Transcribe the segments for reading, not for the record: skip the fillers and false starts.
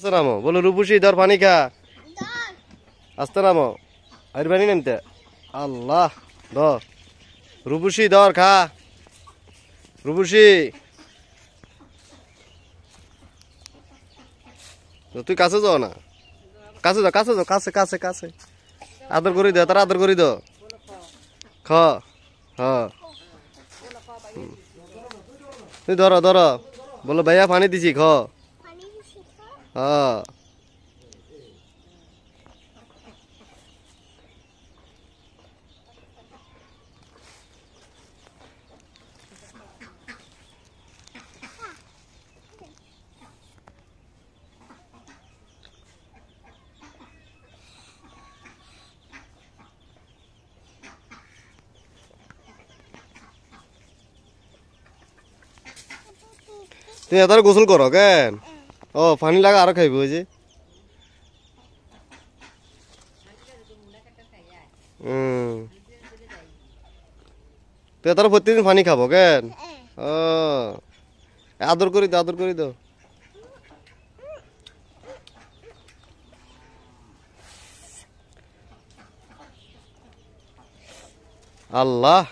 নামো বলো রূপসী ধর পানি খা আস্তে নামো আর পানি নামতে আল্লাহ ধর রূপসী ধর খা রূপসী তুই কাছে যাও না কাছে যাও কাছে যাও কাছে কাছে কাছে আদর করি দাও তার আদর করি দাও খ হ্যাঁ তুই ধরো ধরো বলো ভাইয়া পানি দিছি খ হ্যাঁ তুই এত গোসল করো কেন ও পানি লাগা আরো খাইব ওই যে তুই এত প্রতিদিন পানি খাবো কেন ও আদর করি দাও আদর করি দাও আল্লাহ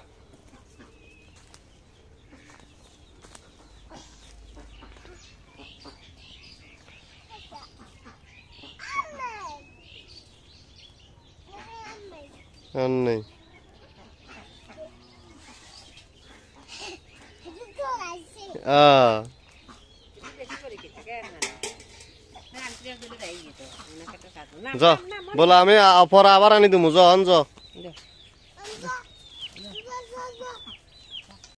নেই যা বলো আমি পরে আবার আনি দিমু জন